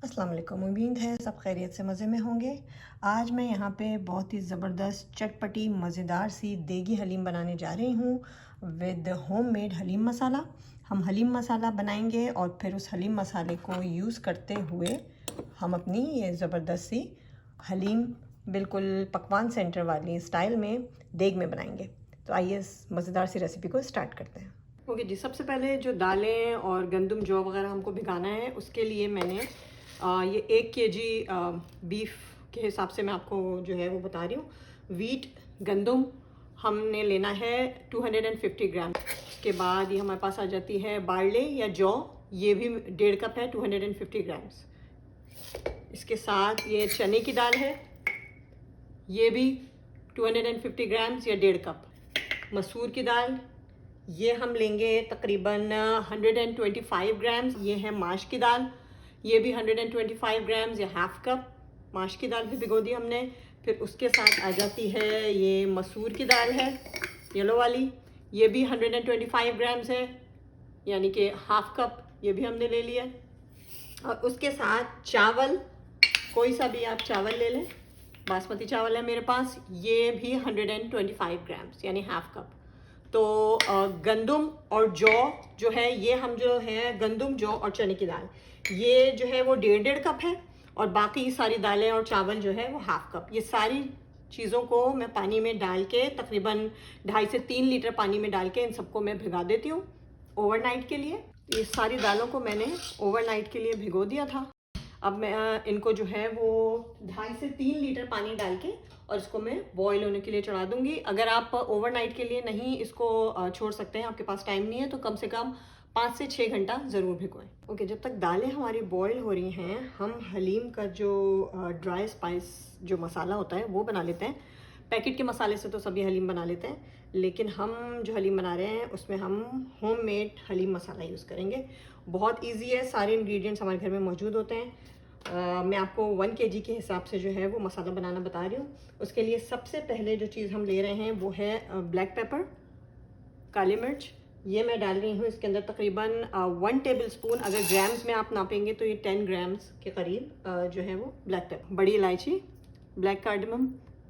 अस्सलाम वालेकुम। उम्मीद है सब खैरियत से मज़े में होंगे। आज मैं यहाँ पे बहुत ही ज़बरदस्त चटपटी मज़ेदार सी देगी हलीम बनाने जा रही हूँ विद होममेड हलीम मसाला। हम हलीम मसाला बनाएंगे और फिर उस हलीम मसाले को यूज़ करते हुए हम अपनी ये ज़बरदस्त सी हलीम बिल्कुल पकवान सेंटर वाली स्टाइल में देग में बनाएंगे। तो आइए इस मज़ेदार सी रेसिपी को स्टार्ट करते हैं। ओके जी, सबसे पहले जो दालें और गंदम जौ वगैरह हमको भिगाना है, उसके लिए मैंने ये 1 केजी बीफ के हिसाब से मैं आपको जो है वो बता रही हूँ। वीट गंदम हमने लेना है 250 ग्राम। उसके बाद ये हमारे पास आ जाती है बारले या जौ, ये भी 1.5 कप है, 250 ग्राम्स। इसके साथ ये चने की दाल है, ये भी 250 ग्राम्स या 1.5 कप। मसूर की दाल ये हम लेंगे तकरीबन 125 ग्राम्स। ये है माश की दाल, ये भी 125 ग्राम्स या हाफ कप। माश की दाल भी भिगो दी हमने। फिर उसके साथ आ जाती है ये मसूर की दाल है, येलो वाली, ये भी 125 ग्राम्स है, यानी कि हाफ कप, ये भी हमने ले लिया। और उसके साथ चावल, कोई सा भी आप चावल ले लें, बासमती चावल है मेरे पास, ये भी 125 ग्राम्स यानी हाफ कप। तो गंदम और जौ जो है, ये हम जो है गंदम जौ और चने की दाल, ये जो है वो 1.5 कप है, और बाकी सारी दालें और चावल जो है वो हाफ कप। ये सारी चीज़ों को मैं पानी में डाल के तकरीबन 2.5 से 3 लीटर पानी में डाल के इन सबको मैं भिगा देती हूँ ओवरनाइट के लिए। ये सारी दालों को मैंने ओवरनाइट के लिए भिगो दिया था। अब मैं इनको जो है वो 2.5 से 3 लीटर पानी डाल के और इसको मैं बॉईल होने के लिए चढ़ा दूंगी। अगर आप ओवरनाइट के लिए नहीं इसको छोड़ सकते हैं, आपके पास टाइम नहीं है, तो कम से कम 5 से 6 घंटा ज़रूर भिगोएं। ओके, जब तक दालें हमारी बॉईल हो रही हैं, हम हलीम का जो ड्राई स्पाइस जो मसाला होता है वो बना लेते हैं। पैकेट के मसाले से तो सभी हलीम बना लेते हैं, लेकिन हम जो हलीम बना रहे हैं उसमें हम होममेड हलीम मसाला यूज़ करेंगे। बहुत इजी है, सारे इंग्रेडिएंट्स हमारे घर में मौजूद होते हैं। मैं आपको 1 केजी के हिसाब से जो है वो मसाला बनाना बता रही हूँ। उसके लिए सबसे पहले जो चीज़ हम ले रहे हैं वो है ब्लैक पेपर, काली मिर्च। ये मैं डाल रही हूँ इसके अंदर तकरीबन 1 टेबल स्पून। अगर ग्राम्स में आप नापेंगे तो ये 10 ग्राम्स के करीब जो है वो ब्लैक पेपर। बड़ी इलायची, ब्लैक कार्डमम,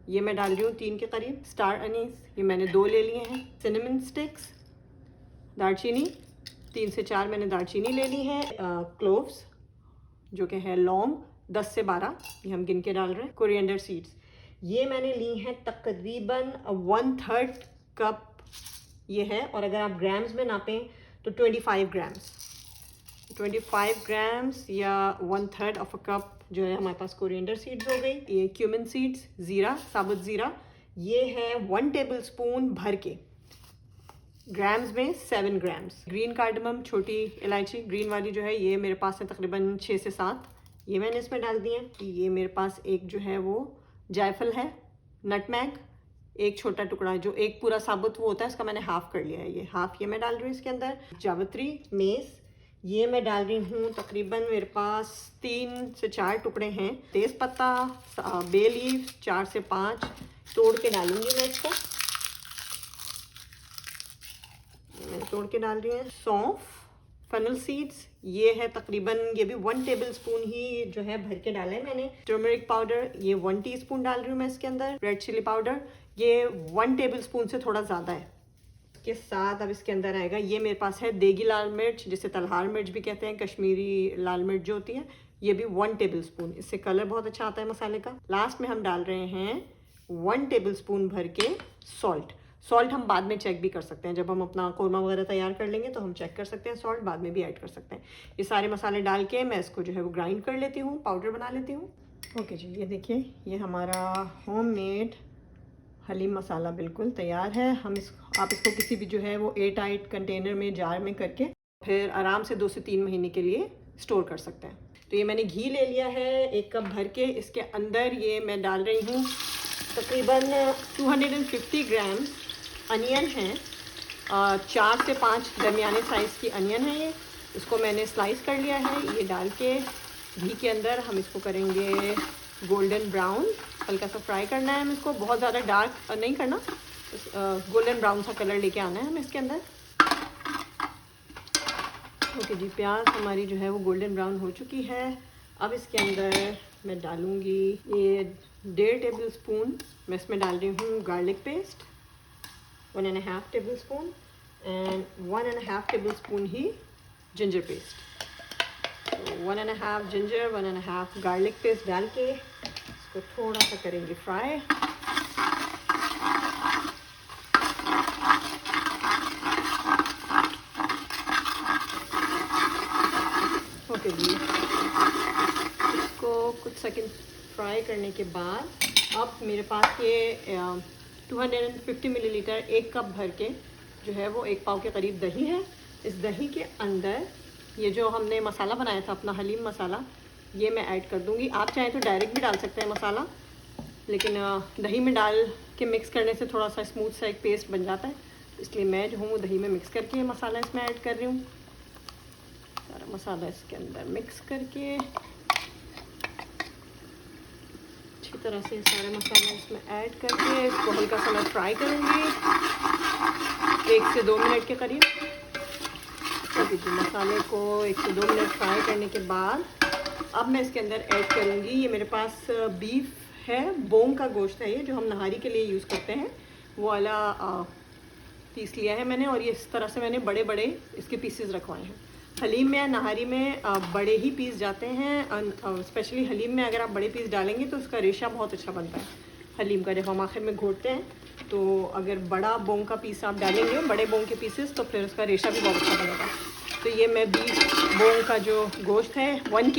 ये मैं डाल रही हूँ 3 के करीब। स्टार अनीस, ये मैंने 2 ले लिए हैं। सिनेमन स्टिक्स, दालचीनी 3 से 4 मैंने दालचीनी ले ली है। क्लोव्स जो कि है लौंग 10 से 12, ये हम गिन के डाल रहे हैं। कोरिएंडर सीड्स ये मैंने ली हैं तकरीबन 1/3 कप ये है, और अगर आप ग्राम्स में नापें तो 25 ग्राम्स या 1/3 ऑफ अ कप जो है हमारे पास कोरिएंडर सीड्स हो गई। ये क्यूमिन सीड्स, ज़ीरा, साबुत ज़ीरा, ये है 1 टेबल स्पून भर के। ग्राम्स में 7 ग्राम्स। ग्रीन कार्डमम, छोटी इलायची ग्रीन वाली जो है, ये मेरे पास है तकरीबन 6 से 7, ये मैंने इसमें डाल दिए हैं। ये मेरे पास एक जो है वो जायफल है। नटमैग एक छोटा टुकड़ा, जो एक पूरा साबुत वो होता है, इसका मैंने हाफ कर लिया है, ये हाफ ये मैं डाल रही हूँ इसके अंदर। जावित्री, मेस, ये मैं डाल रही हूँ तकरीबन मेरे पास 3 से 4 टुकड़े हैं। तेज़ पत्ता, बे लीफ 4 से 5 तोड़ के डालूंगी मैं इसको, मैंने तोड़ के डाल रही है। सौंफ, फनल सीड्स, ये है तकरीबन, ये भी 1 टेबल स्पून ही जो है भर के डाला है मैंने। टर्मरिक पाउडर, ये 1 टीस्पून डाल रही हूँ मैं इसके अंदर। रेड चिली पाउडर, ये 1 टेबल स्पून से थोड़ा ज़्यादा है। इसके साथ अब इसके अंदर आएगा, ये मेरे पास है देगी लाल मिर्च, जिसे तलहार मिर्च भी कहते हैं, कश्मीरी लाल मिर्च जो होती है, ये भी 1 टेबल स्पून। इससे कलर बहुत अच्छा आता है मसाले का। लास्ट में हम डाल रहे हैं 1 टेबल स्पून भर के सॉल्ट। सॉल्ट हम बाद में चेक भी कर सकते हैं, जब हम अपना कोरमा वगैरह तैयार कर लेंगे तो हम चेक कर सकते हैं, सॉल्ट बाद में भी ऐड कर सकते हैं। ये सारे मसाले डाल के मैं इसको जो है वो ग्राइंड कर लेती हूँ, पाउडर बना लेती हूँ। ओके जी, ये देखिए, ये हमारा होममेड हलीम मसाला बिल्कुल तैयार है। आप इसको किसी भी जो है वो एयर टाइट कंटेनर में, जार में करके फिर आराम से 2 से 3 महीने के लिए स्टोर कर सकते हैं। तो ये मैंने घी ले लिया है 1 कप भर के। इसके अंदर ये मैं डाल रही हूँ तकरीबन 250 ग्राम्स अनियन है, 4 से 5 दरमियाने साइज़ की अनियन है ये, इसको मैंने स्लाइस कर लिया है। ये डाल के घी के अंदर हम इसको करेंगे गोल्डन ब्राउन, हल्का सा फ्राई करना है हमें इसको, बहुत ज़्यादा डार्क नहीं करना, गोल्डन ब्राउन सा कलर लेके आना है हमें इसके अंदर। ओके जी, प्याज हमारी जो है वो गोल्डन ब्राउन हो चुकी है। अब इसके अंदर मैं डालूँगी ये 1.5 टेबल स्पून, मैं इसमें डाल रही हूँ garlic paste, 1.5 table spoon and 1.5 table spoon he ginger paste. तो 1.5 जिंजर, 1.5 गार्लिक पेस्ट डाल के इसको थोड़ा सा करेंगे फ्राई। ओके जी, इसको कुछ सेकंड फ्राई करने के बाद अब मेरे पास ये 250 मिलीलीटर 1 कप भर के जो है वो 1 पाव के करीब दही है। इस दही के अंदर ये जो हमने मसाला बनाया था अपना हलीम मसाला, ये मैं ऐड कर दूंगी। आप चाहें तो डायरेक्ट भी डाल सकते हैं मसाला, लेकिन दही में डाल के मिक्स करने से थोड़ा सा स्मूथ सा एक पेस्ट बन जाता है, इसलिए मैं जो हूँ वो दही में मिक्स करके मसाला इसमें ऐड कर रही हूँ। सारा मसाला इसके अंदर मिक्स करके अच्छी तरह से सारा मसाला इसमें ऐड करके इसको हल्का सा मैं फ्राई करूँगी 1 से 2 मिनट के करीब। तो मसाले को 1 से 2 मिनट फ्राई करने के बाद अब मैं इसके अंदर ऐड करूँगी, ये मेरे पास बीफ है, बोंग का गोश्त है ये, जो हम नहारी के लिए यूज़ करते हैं, वो वाला पीस लिया है मैंने। और ये इस तरह से मैंने बड़े बड़े इसके पीसेस रखवाए हैं। हलीम में या नहारी में बड़े ही पीस जाते हैं, स्पेशली हलीम में अगर आप बड़े पीस डालेंगे तो उसका रेशा बहुत अच्छा बनता है हलीम का। जब हम आखिर में घोटते हैं तो अगर बड़ा बोंग का पीस आप डालेंगे, बड़े बोंग के पीसेस, तो फिर उसका रेशा भी बहुत अच्छा बनेगा। तो ये मैं बीफ बोंग का जो गोश्त है 1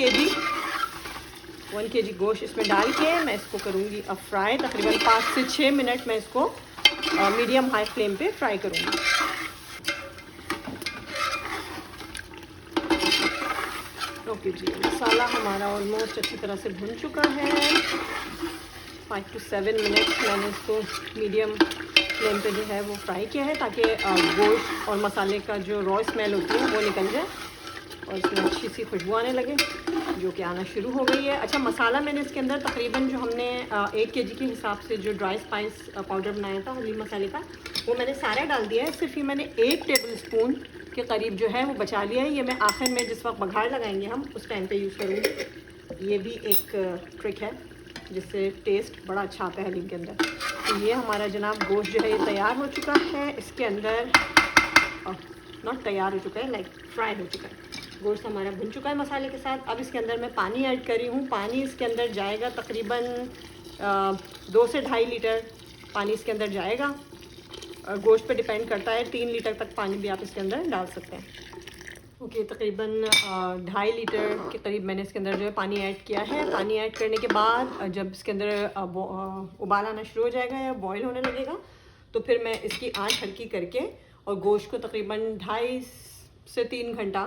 केजी गोश्त इसमें डाल के मैं इसको करूँगी अब फ्राई। तकरीबन 5 से 6 मिनट मैं इसको मीडियम हाई फ्लेम पे फ्राई करूँगी। ओके जी, मसाला हमारा ऑलमोस्ट अच्छी तरह से भुन चुका है। 5 to 7 मिनट्स मैंने इसको मीडियम फ्लेम पे जो है वो फ्राई किया है, ताकि गोश्त और मसाले का जो रॉ स्मेल होती है वो निकल जाए और इसमें अच्छी सी खुशबू आने लगे, जो कि आना शुरू हो गई है। अच्छा, मसाला मैंने इसके अंदर तकरीबन जो हमने 1 केजी के हिसाब से जो ड्राई स्पाइस पाउडर बनाया था हलीम मसाले का, वो मैंने सारा डाल दिया है। सिर्फ ही मैंने 1 टेबल स्पून के करीब जो है वो बचा लिया है। ये मैं आखिर में जिस वक्त बघार लगाएंगे हम उस टाइम पे यूज़ करूँगी। ये भी एक ट्रिक है जिससे टेस्ट बड़ा अच्छा आता है हलीम के अंदर। तो ये हमारा जनाब गोश्त जो है ये तैयार हो चुका है। इसके अंदर नॉट तैयार हो चुका है, लाइक फ्राई हो चुका है। गोश्त हमारा भुन चुका है मसाले के साथ। अब इसके अंदर मैं पानी ऐड कर रही हूँ। पानी इसके अंदर जाएगा तकरीबन 2 से 2.5 लीटर पानी इसके अंदर जाएगा। गोश्त पे डिपेंड करता है, 3 लीटर तक पानी भी आप इसके अंदर डाल सकते हैं। ओके, तकरीबन 2.5 लीटर के करीब मैंने इसके अंदर जो है पानी ऐड किया है। पानी ऐड करने के बाद जब इसके अंदर उबाल आना शुरू हो जाएगा या बॉयल होने लगेगा, तो फिर मैं इसकी आंच हल्की करके और गोश्त को तकरीबन 2.5 से 3 घंटा,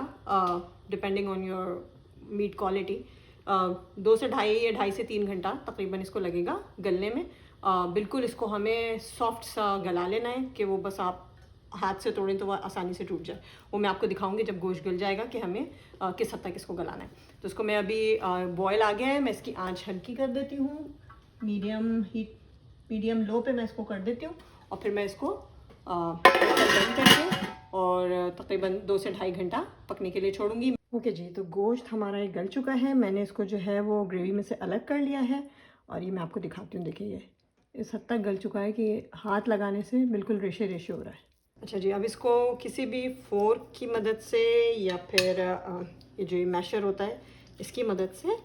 depending on your meat quality, 2 से 2.5 या 2.5 से 3 घंटा तकरीबन इसको लगेगा गलने में। बिल्कुल इसको हमें सॉफ्ट सा गला लेना है कि वो बस आप हाथ से तोड़ें तो वह आसानी से टूट जाए। वो मैं आपको दिखाऊंगी जब गोश्त गल जाएगा कि हमें किस हद तक इसको गलाना है। तो इसको मैं अभी बॉयल आ गया है, मैं इसकी आंच हल्की कर देती हूँ, मीडियम लो पे मैं इसको कर देती हूँ और फिर मैं इसको बंद करके और तकरीबन 2 से 2.5 घंटा पकने के लिए छोड़ूंगी। ओके जी, तो गोश्त हमारा ये गल चुका है। मैंने इसको जो है वो ग्रेवी में से अलग कर लिया है और ये मैं आपको दिखाती हूँ। देखिए, ये इस हद तक गल चुका है कि हाथ लगाने से बिल्कुल रेशे रेशे हो रहा है। अच्छा जी, अब इसको किसी भी फोर्क की मदद से या फिर ये जो मैशर होता है इसकी मदद से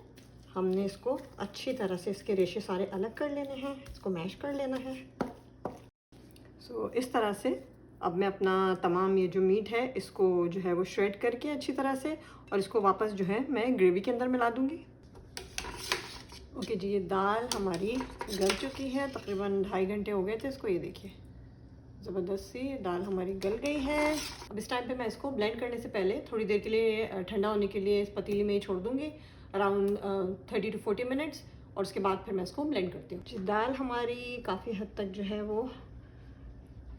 हमने इसको अच्छी तरह से इसके रेशे सारे अलग कर लेने हैं, इसको मैश कर लेना है। सो इस तरह से अब मैं अपना तमाम ये जो मीट है इसको जो है वो श्रेड करके अच्छी तरह से और इसको वापस जो है मैं ग्रेवी के अंदर मिला दूँगी। ओके जी, ये दाल हमारी गल चुकी है, तकरीबन 2.5 घंटे हो गए थे इसको। ये देखिए, ज़बरदस्त सी दाल हमारी गल गई है। अब इस टाइम पे मैं इसको ब्लेंड करने से पहले थोड़ी देर के लिए ठंडा होने के लिए इस पतीली में ही छोड़ दूँगी, अराउंड 30 to 40 मिनट्स, और उसके बाद फिर मैं इसको ब्लेंड करती हूँ। जी, दाल हमारी काफ़ी हद तक जो है वो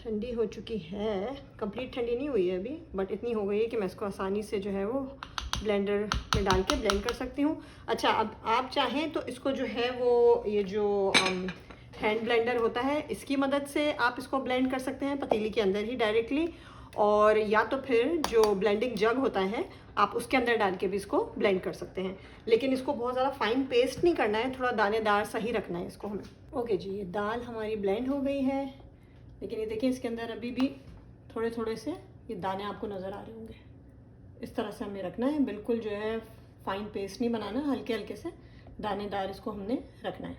ठंडी हो चुकी है। कंप्लीट ठंडी नहीं हुई है अभी, बट इतनी हो गई है कि मैं इसको आसानी से जो है वो ब्लेंडर में डाल के ब्लेंड कर सकती हूँ। अच्छा, अब आप चाहें तो इसको जो है वो ये जो हैंड ब्लेंडर होता है इसकी मदद से आप इसको ब्लेंड कर सकते हैं पतीली के अंदर ही डायरेक्टली। और या तो फिर जो ब्लेंडिंग जग होता है आप उसके अंदर डाल के भी इसको ब्लेंड कर सकते हैं, लेकिन इसको बहुत ज़्यादा फाइन पेस्ट नहीं करना है, थोड़ा दानेदार सा ही रखना है इसको हमें। ओके जी, ये दाल हमारी ब्लेंड हो गई है, लेकिन ये देखिए इसके अंदर अभी भी थोड़े थोड़े से ये दाने आपको नज़र आ रहे होंगे। इस तरह से हमें रखना है, बिल्कुल जो है फाइन पेस्ट नहीं बनाना, हल्के हल्के से दानेदार इसको हमने रखना है।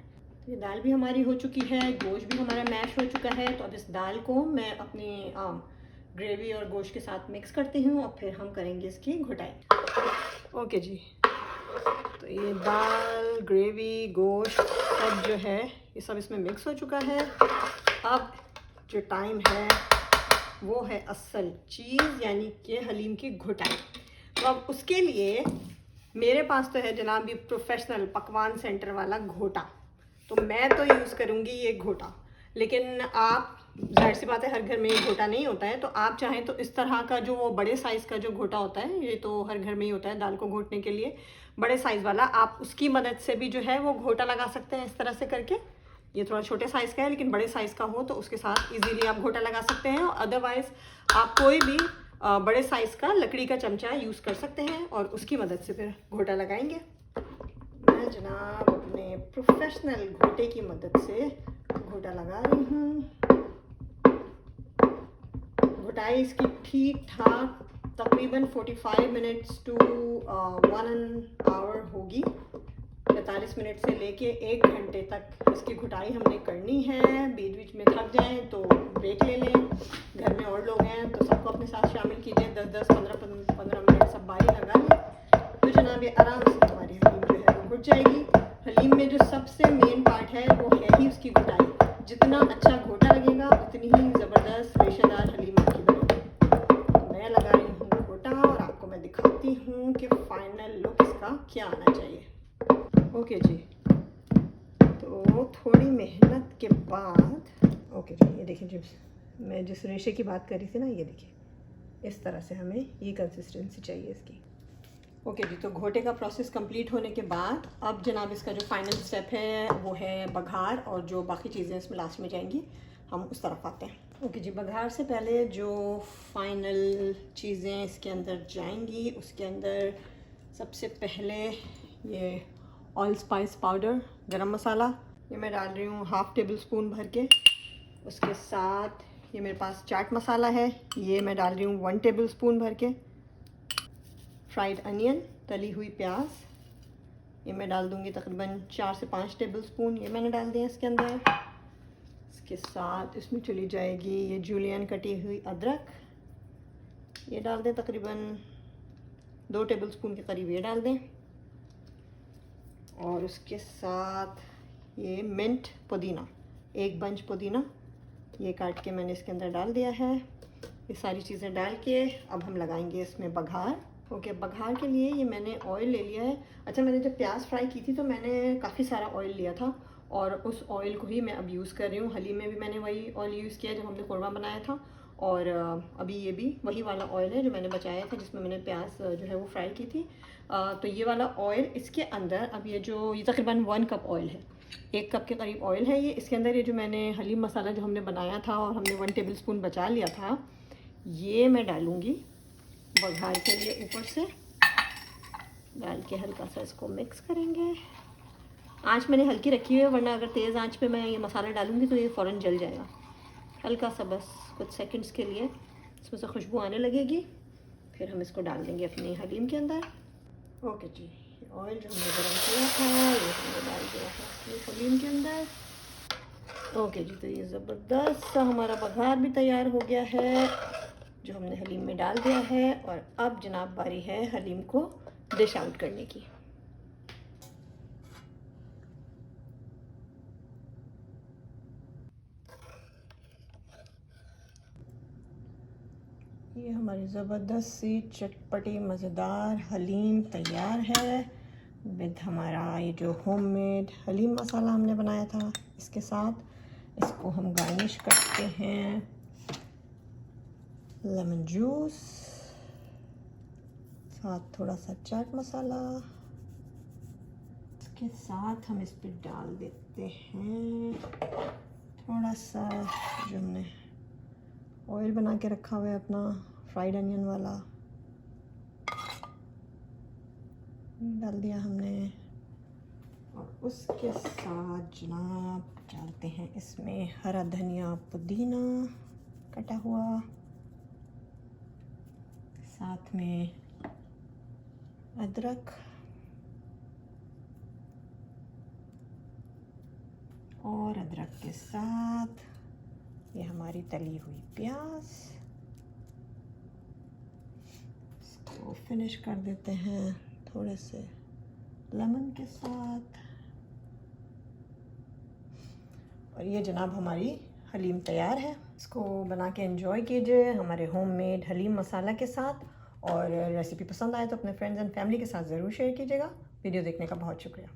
ये दाल भी हमारी हो चुकी है, गोश्त भी हमारा मैश हो चुका है। तो अब इस दाल को मैं अपनी ग्रेवी और गोश्त के साथ मिक्स करती हूँ और फिर हम करेंगे इसकी घुटाई। ओके जी, तो ये दाल, ग्रेवी, गोश्त सब जो है ये सब इसमें मिक्स हो चुका है। अब जो टाइम है वो है असल चीज़, यानी कि हलीम की घुटाई। तो अब उसके लिए मेरे पास तो है जनाब ये प्रोफेशनल पकवान सेंटर वाला घोटा, तो मैं तो यूज़ करूँगी ये घोटा। लेकिन आप, जाहिर सी बात है हर घर में ये घोटा नहीं होता है, तो आप चाहें तो इस तरह का जो वो बड़े साइज़ का जो घोटा होता है, ये तो हर घर में ही होता है दाल को घोटने के लिए, बड़े साइज़ वाला, आप उसकी मदद से भी जो है वो घोटा लगा सकते हैं इस तरह से करके। ये थोड़ा छोटे साइज़ का है, लेकिन बड़े साइज़ का हो तो उसके साथ इजीली आप घोटा लगा सकते हैं। और अदरवाइज़ आप कोई भी बड़े साइज़ का लकड़ी का चमचा यूज़ कर सकते हैं और उसकी मदद से फिर घोटा लगाएंगे। मैं जनाब अपने प्रोफेशनल घोटे की मदद से घोटा लगा रही हूँ। घोटाई इसकी ठीक ठाक तकरीबन 45 मिनट्स टू 1 आवर होगी। 45 मिनट से लेके 1 घंटे तक इसकी घुटाई हमने करनी है। बीच बीच में थक जाएं तो ब्रेक ले लें। घर में और लोग हैं तो सबको अपने साथ शामिल कीजिए, 10-10, 15-15 मिनट सब बारी लगा लें। तो जनाब ये आराम से हमारी हलीम जो है वो घुट जाएगी। हलीम में जो सबसे मेन पार्ट है वो है ही उसकी घुटाई। जितना अच्छा घोटा लगेगा उतनी ही ज़बरदस्त रेशेदार हलीम आपकी बनेगी। मैं लगा रही हूँ घोटा और आपको मैं दिखाती हूँ कि फाइनल लुक इसका क्या आना चाहिए। ओके जी, तो थोड़ी मेहनत के बाद, ओके जी, ये देखिए जी, मैं जिस रेशे की बात कर रही थी ना, ये देखिए इस तरह से हमें ये कंसिस्टेंसी चाहिए इसकी। ओके जी, तो घोटे का प्रोसेस कंप्लीट होने के बाद अब जनाब इसका जो फाइनल स्टेप है वो है बघार, और जो बाकी चीज़ें इसमें लास्ट में जाएंगी हम उस तरफ आते हैं। ओके जी, बघार से पहले जो फाइनल चीज़ें इसके अंदर जाएंगी उसके अंदर सबसे पहले ये ऑयल स्पाइस पाउडर, गरम मसाला, ये मैं डाल रही हूँ 1/2 टेबल स्पून भर के। उसके साथ ये मेरे पास चाट मसाला है, ये मैं डाल रही हूँ 1 टेबल स्पून भर के। फ्राइड अनियन, तली हुई प्याज, ये मैं डाल दूँगी तकरीबन 4 से 5 टेबल स्पून, ये मैंने डाल दिया इसके अंदर। इसके साथ इसमें चली जाएगी ये जूलियन कटी हुई अदरक, ये डाल दें तकरीबन 2 टेबल स्पून के करीब, ये डाल दें। और उसके साथ ये मिंट पुदीना, 1 बंच पुदीना, ये काट के मैंने इसके अंदर डाल दिया है। ये सारी चीज़ें डाल के अब हम लगाएंगे इसमें बघार। ओके, बघार के लिए ये मैंने ऑयल ले लिया है। अच्छा, मैंने जब प्याज फ्राई की थी तो मैंने काफ़ी सारा ऑयल लिया था और उस ऑयल को ही मैं अब यूज़ कर रही हूँ। हलीम में भी मैंने वही ऑयल यूज़ किया जब हमने कौरमा बनाया था, और अभी ये भी वही वाला ऑयल है जो मैंने बचाया था जिसमें मैंने प्याज जो है वो फ्राई की थी। तो ये वाला ऑयल इसके अंदर, अब ये तकरीबन 1 कप ऑयल है, 1 कप के करीब ऑयल है ये। इसके अंदर ये जो मैंने हलीम मसाला जो हमने बनाया था और हमने 1 टेबल स्पून बचा लिया था, ये मैं डालूँगी बघार के लिए। ऊपर से डाल के हल्का सा इसको मिक्स करेंगे। आँच मैंने हल्की रखी हुई है, वरना अगर तेज़ आँच पे मैं ये मसाला डालूँगी तो ये फ़ौरन जल जाएगा। हल्का सा बस कुछ सेकंड्स के लिए इसमें से खुशबू आने लगेगी, फिर हम इसको डाल देंगे अपनी हलीम के अंदर। ओके जी, ऑयल जो हमने गर्म किया था ये हमने डाल दिया है हलीम के अंदर। ओके जी, तो ये ज़बरदस्त सा हमारा बघार भी तैयार हो गया है जो हमने हलीम में डाल दिया है। और अब जनाब बारी है हलीम को डिश आउट करने की। ये हमारी ज़बरदस्त सी चटपटी मज़ेदार हलीम तैयार है विद हमारा ये जो होममेड हलीम मसाला हमने बनाया था इसके साथ। इसको हम गार्निश करते हैं लेमन जूस, साथ थोड़ा सा चाट मसाला। इसके साथ हम इस पर डाल देते हैं थोड़ा सा जो हमने ऑयल बना के रखा हुआ है अपना फ्राइड अनियन वाला, डाल दिया हमने। और उसके साथ जनाब डालते हैं इसमें हरा धनिया, पुदीना कटा हुआ, साथ में अदरक और अदरक के साथ ये हमारी तली हुई प्याज। इसको फिनिश कर देते हैं थोड़े से लेमन के साथ। और ये जनाब हमारी हलीम तैयार है। इसको बना के एंजॉय कीजिए हमारे होममेड हलीम मसाला के साथ। और रेसिपी पसंद आए तो अपने फ्रेंड्स एंड फैमिली के साथ ज़रूर शेयर कीजिएगा। वीडियो देखने का बहुत शुक्रिया।